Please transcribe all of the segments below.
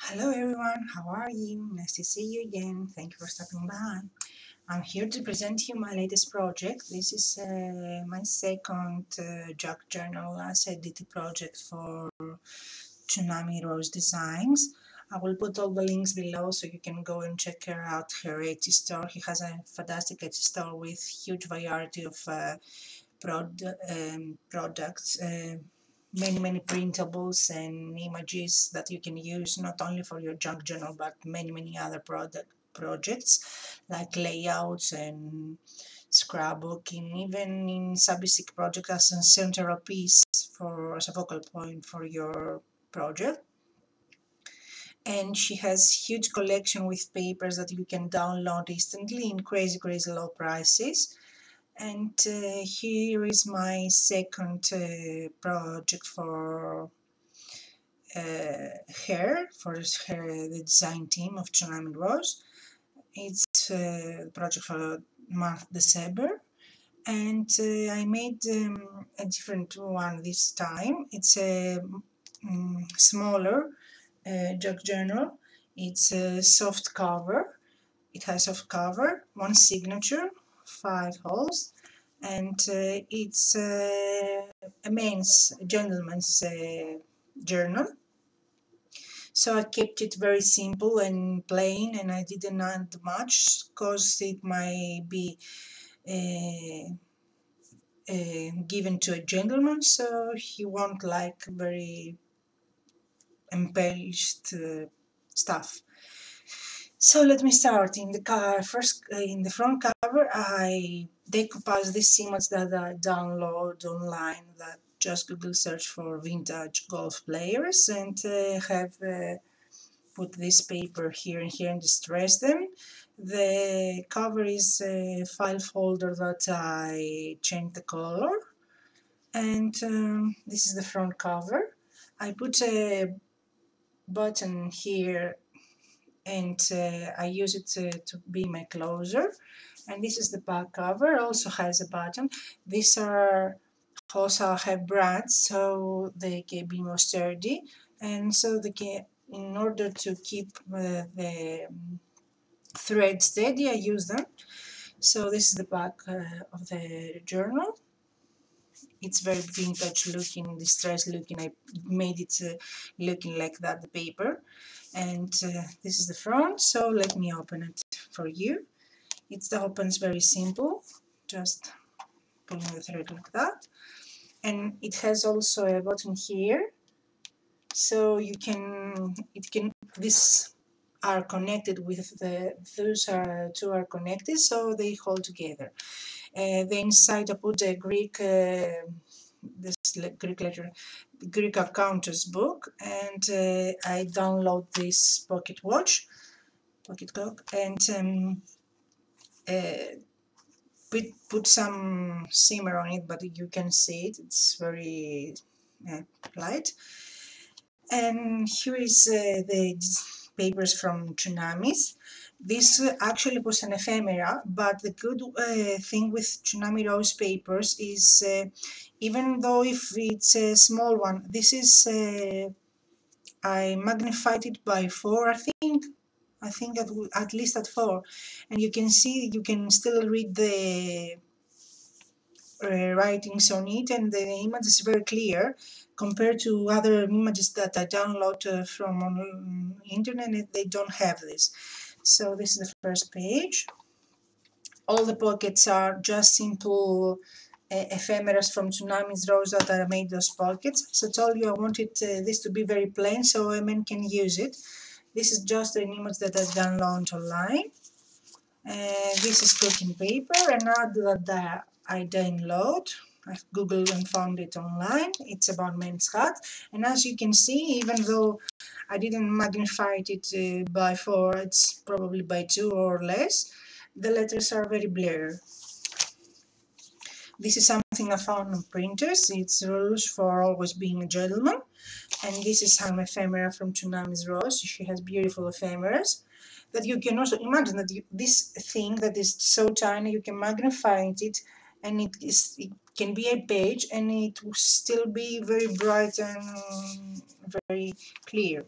Hello everyone, how are you? Nice to see you again. Thank you for stopping by. I'm here to present you my latest project. This is my second jug journal as a DTP project for Tsunami Rose Designs. I will put all the links below so you can go and check her out, her Etsy store. He has a fantastic Etsy store with huge variety of products, many printables and images that you can use not only for your junk journal but many other projects like layouts and scrapbooking, even in basic project as a central piece for as a focal point for your project. And she has huge collection with papers that you can download instantly in crazy low prices. And here is my second project for the design team of Tsunami Rose. It's a project for month December, and I made a different one this time. It's a smaller jug journal. It's a soft cover. It has soft cover, one signature, 5 holes, and it's a gentleman's journal. So I kept it very simple and plain, and I didn't add much because it might be given to a gentleman, so he won't like very embellished stuff. So let me start. In the front cover, I decoupage this image that I download online. That just Google search for vintage golf players, and have put this paper here and distress them. The cover is a file folder that I changed the color, and this is the front cover. I put a button here and I use it to be my closer. And this is the back cover, also has a button. These are also have brads, so they can be more sturdy, and so they can, in order to keep the thread steady, I use them. So this is the back of the journal. It's very vintage looking, distressed looking. I made it looking like that, the paper. And this is the front, so let me open it for you. The opens very simple, just pulling the thread like that. And it has also a button here, so these are connected with two are connected, so they hold together. The inside I put a Greek Greek accountant's book, and I download this pocket clock, and put some shimmer on it, but you can see it. It's very light. And here is the papers from Tsunamis. This actually was an ephemera, but the good thing with Tsunami Rose papers is even though if it's a small one, this is I magnified it by 4, I think at least at 4, and you can see, you can still read the writings on it, and the image is very clear compared to other images that I download from on internet. They don't have this. So this is the first page. All the pockets are just simple ephemeras from Tsunami's Rose that I made those pockets. So I told you I wanted this to be very plain so a man can use it. This is just an image that I downloaded online. This is cooking paper, another that I download. I Googled and found it online. It's about men's hat, and as you can see, even though I didn't magnify it by 4, it's probably by 2 or less, the letters are very blurry. This is something I found on printers. It's rules for always being a gentleman. And this is some ephemera from Tsunami's Rose. She has beautiful ephemeras that you can also imagine that this thing that is so tiny, you can magnify it, and it can be a page, and it will still be very bright and very clear.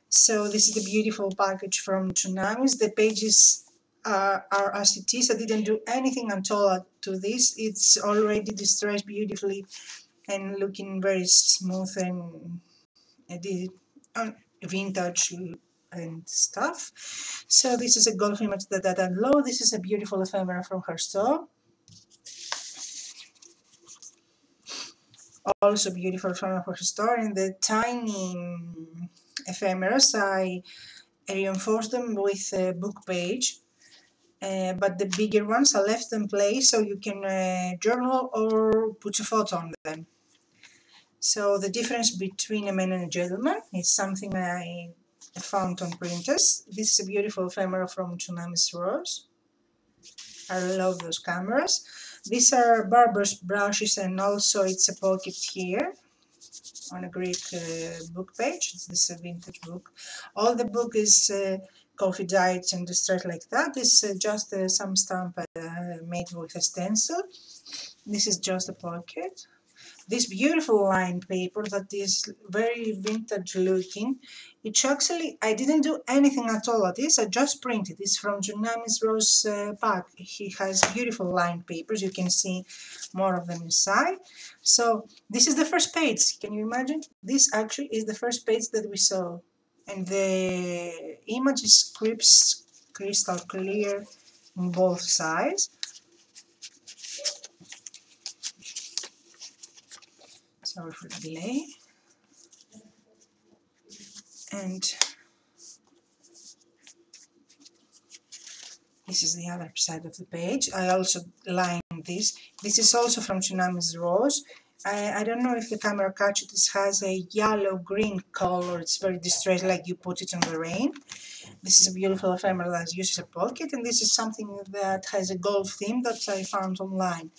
So this is the beautiful package from Tsunamis. The pages are as it is. I didn't do anything at all to this. It's already distressed beautifully and looking very smooth and vintage and stuff. So this is a golf image that I love. This is a beautiful ephemera from her store. Also beautiful from her store. And the tiny ephemeras, I reinforced them with a book page. But the bigger ones, I left them place so you can journal or put a photo on them. So the difference between a man and a gentleman is something I found on printers. This is a beautiful ephemera from Tsunami Rose. I love those cameras. These are barber's brushes, and also it's a pocket here on a Greek book page. This is a vintage book. All the book is coffee dyed and distressed like that. This is just some stamp made with a stencil. This is just a pocket. This beautiful lined paper that is very vintage looking. It's actually, I didn't do anything at all at this, I just printed. It's from Tsunami Rose pack. He has beautiful lined papers, you can see more of them inside. So this is the first page, can you imagine? This actually is the first page that we saw. And the image is crystal clear on both sides. Sorry for the delay. And this is the other side of the page. I also lined this. This is also from Tsunami Rose. I don't know if the camera catches, this has a yellow-green color. It's very distressed, like you put it on the rain. This is a beautiful ephemera that uses a pocket, and this is something that has a golf theme that I found online.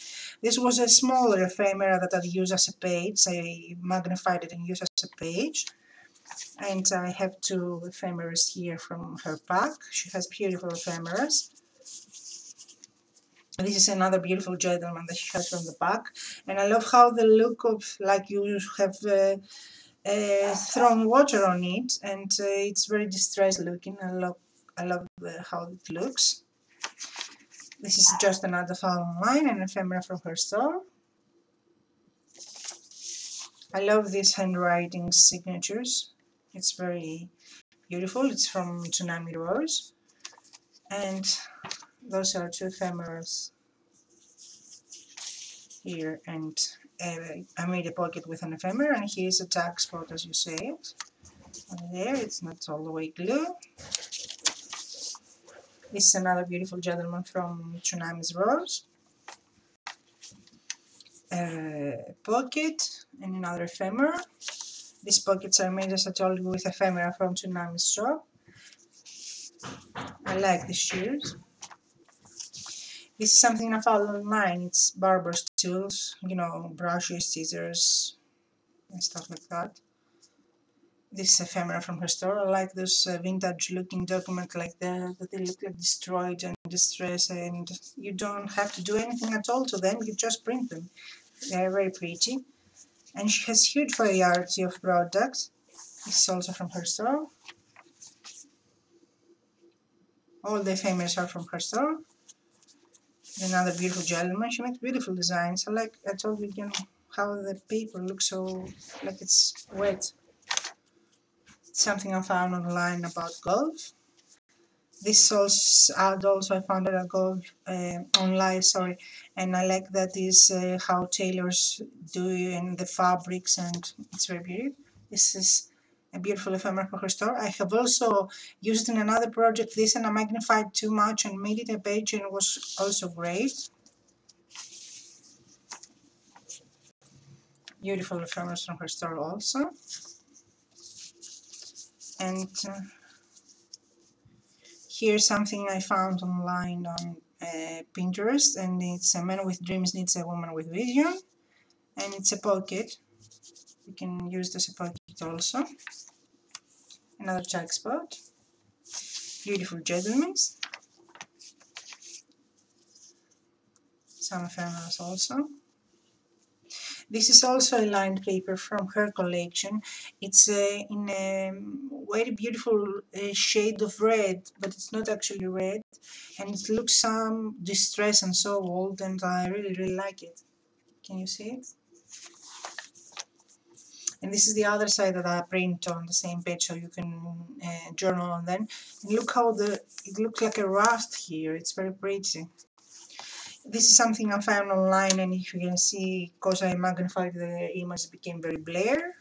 This was a smaller ephemera that I used as a page. I magnified it and used as a page. And I have two ephemeras here from her pack. She has beautiful ephemeras. This is another beautiful gentleman that she has from the pack. And I love how the look of, like you have thrown water on it, and it's very distressed looking. I love how it looks. This is just another file online, an ephemera from her store. I love these handwriting signatures. It's very beautiful. It's from Tsunami Rose. And those are two ephemeras here, and I made a pocket with an ephemera, and here's a tag spot as you say it. And there, it's not all the way glue. This is another beautiful gentleman from Tsunami Rose. Pocket and another ephemera. These pockets are made, as I told you, with ephemera from Tsunami's shop. I like these shoes. This is something I found online. It's barber's tools, you know, brushes, scissors, and stuff like that. This is ephemera from her store. I like those vintage looking documents like that they look like destroyed and distressed, and you don't have to do anything at all to them, you just print them. They're very pretty. And she has huge variety of products. This is also from her store. All the ephemeras are from her store. Another beautiful gentleman. She makes beautiful designs. I told you, how the paper looks so like it's wet. It's something I found online about golf. This also I found it at golf online, sorry, and I like that is how tailors do in the fabrics, and it's very beautiful. This is a beautiful ephemera for her store. I have also used it in another project this, and I magnified too much and made it a page, and it was also great. Beautiful ephemeras from her store also. And here's something I found online on Pinterest, and it's a man with dreams needs a woman with vision, and it's a pocket. You can use this as a pocket also. Another tag spot. Beautiful gentlemen. Some ephemeras also. This is also a lined paper from her collection. It's in a very beautiful shade of red, but it's not actually red, and it looks some distressed and so old, and I really like it. Can you see it? And this is the other side that I print on the same page, so you can journal on them. And look how it looks like a rust here. It's very pretty. This is something I found online, and if you can see, because I magnified the image, it became very blurred.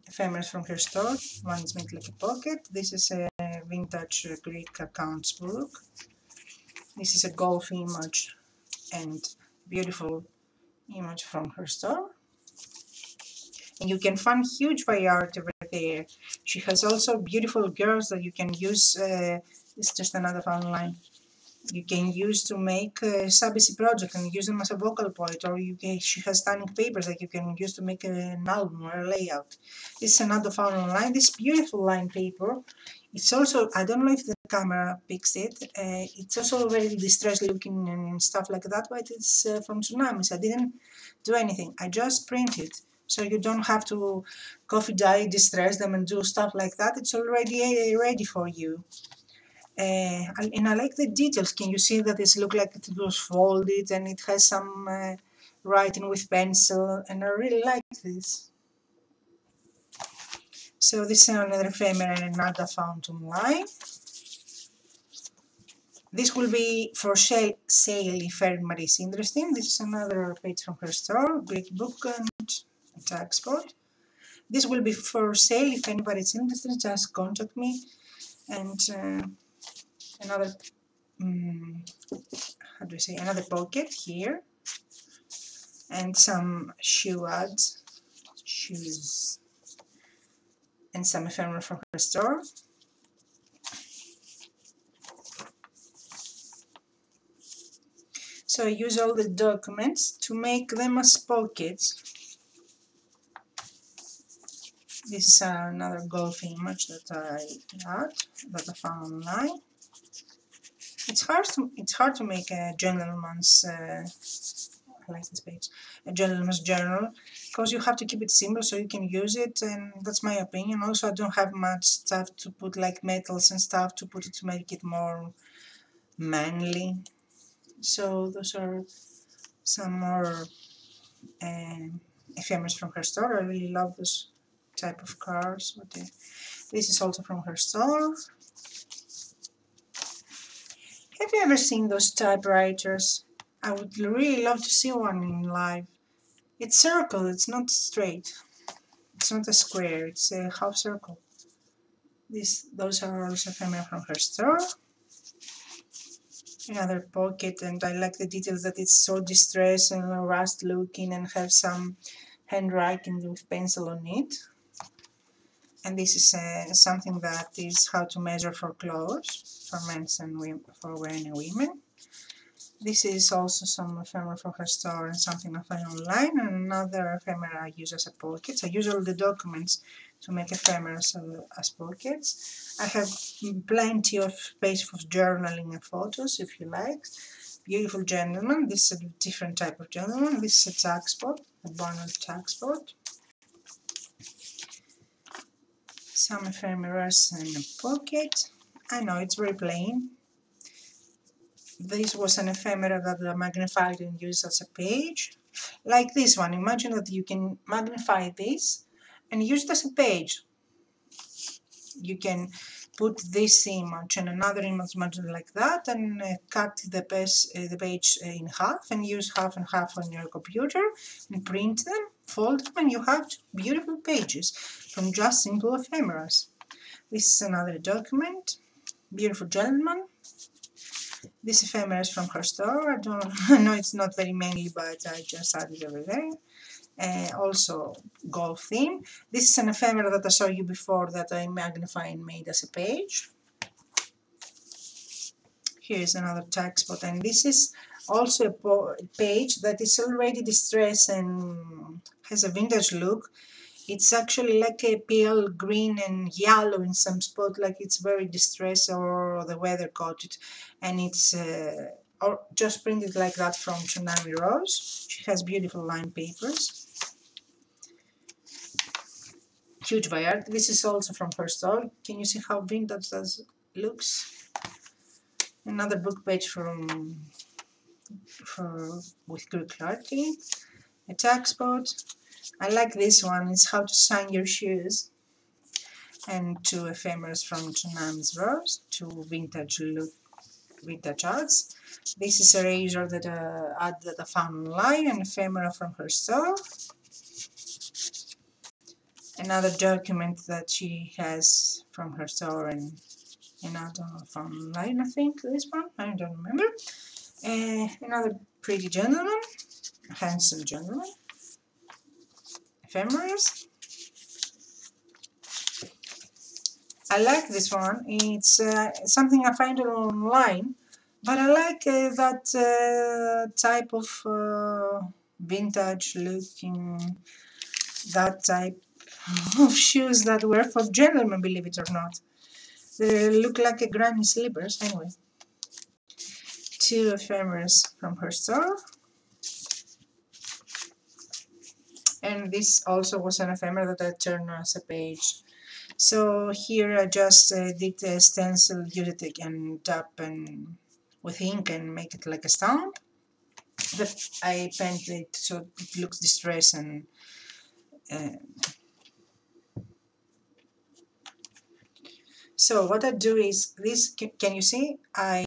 Ephemeras from her store. One is made like a pocket. This is a vintage Greek accounts book. This is a golf image and beautiful image from her store. And you can find huge variety over there. She has also beautiful girls that you can use. It's just another found line. You can use to make a sub-BC project and use them as a vocal point, or she has stunning papers that you can use to make an album or a layout. This is another found online. This beautiful line paper. It's also, I don't know if the camera picks it, it's also very distressed looking and stuff like that, but it's from Tsunami. So I didn't do anything. I just printed. So you don't have to coffee dye, distress them and do stuff like that. It's already ready for you. And I like the details. Can you see that it looks like it was folded and it has some writing with pencil, and I really like this. So this is another ephemera and another found online. This will be for sale if anybody is interested. This is another page from her store, Greek book and tag spot. This will be for sale if anybody is interested, just contact me. And another how do I say, another pocket here, and some shoe ads, shoes, and some ephemera from her store. So I use all the documents to make them as pockets. This is another golf image that I found online. It's hard to make a gentleman's I like this page, a gentleman's journal, because you have to keep it simple so you can use it, and that's my opinion. Also, I don't have much stuff to put, like metals and stuff to put it to make it more manly. So those are some more ephemeras from her store. I really love this type of cards. This is also from her store. Have you ever seen those typewriters? I would really love to see one in live. It's circle, it's not straight. It's not a square, it's a half circle. Those are also ephemera from her store. Another pocket, and I like the details that it's so distressed and rust looking and have some handwriting with pencil on it. And this is something that is how to measure for clothes, for men and for men and women. This is also some ephemera from her store and something I find online, and another ephemera I use as a pocket. I use all the documents to make ephemera as pockets. I have plenty of space for journaling and photos if you like. Beautiful gentleman. This is a different type of gentleman. This is a tag spot, a bonnet tag spot. Some ephemeras in a pocket. I know it's very plain. This was an ephemera that I magnified and used as a page. Like this one. Imagine that you can magnify this and use it as a page. You can put this image and another image like that, and cut the page in half and use half and half on your computer and print them, fold them, and you have beautiful pages from just simple ephemeras. This is another document. Beautiful gentleman. This ephemera is from her store. I know it's not very manly, but I just added over there. Also golf theme. This is an ephemera that I showed you before that I magnified and made as a page. Here is another tag spot, and this is also a page that is already distressed and has a vintage look. It's actually like a pale green and yellow in some spot, like it's very distressed or the weather caught it, and it's or just printed like that from Tsunami Rose. She has beautiful lined papers. Huge variety. This is also from her store. Can you see how vintage that looks? Another book page with good clarity. A tag spot. I like this one. It's how to sign your shoes. And two ephemeras from Tsunami Rose. Two vintage arts. This is a razor that I found online, an ephemera from her store. Another document that she has from her store and another from online, I think, this one, I don't remember. Another pretty gentleman, handsome gentleman. Ephemeras. I like this one. It's something I find online, but I like that type of vintage looking, that type of shoes that were for gentlemen, believe it or not. They look like a granny slippers. Anyway, two ephemeras from her store. And this also was an ephemera that I turned as a page. So here I just did a stencil, use it and tap and with ink and make it like a stamp. But I painted it so it looks distressed and so what I do is this. Can you see? I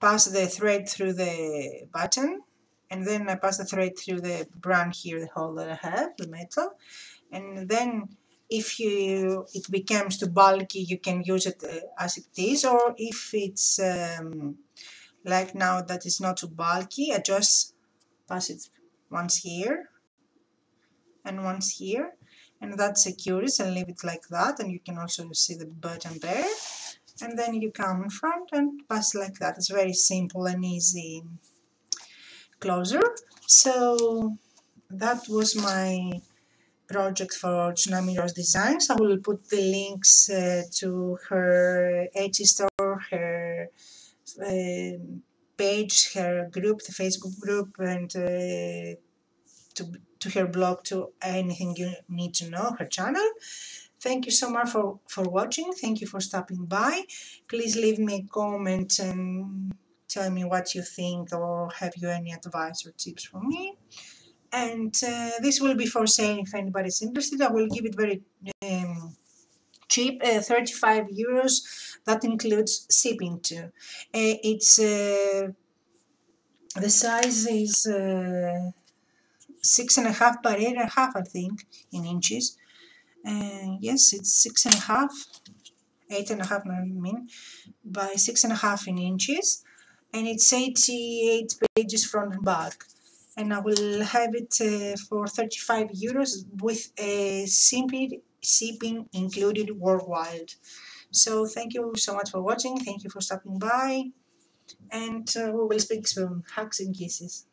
pass the thread through the button, and then I pass the thread through the brand here, the hole that I have, the metal, and then if it becomes too bulky, you can use it as it is, or if it's like now that it's not too bulky, I just pass it once here and once here, and that secures and leave it like that, and you can also see the button there. And then you come in front and pass like that. It's very simple and easy closure. So that was my project for Tsunami Rose Designs. I will put the links to her Etsy store, her page, her group, the Facebook group, and to her blog, to anything you need to know, her channel. Thank you so much for watching. Thank you for stopping by. Please leave me a comment and tell me what you think, or have you any advice or tips for me. And this will be for sale if anybody's interested. I will give it very cheap, 35 euros. That includes shipping too. It's the size is 6.5 by 8.5, I think, in inches. Yes, it's 6.5, 8.5, I mean, by 6.5 in inches, and it's 88 pages front and back. And I will have it for 35 euros with a shipping included worldwide. So thank you so much for watching. Thank you for stopping by, and we will speak soon. Hugs and kisses.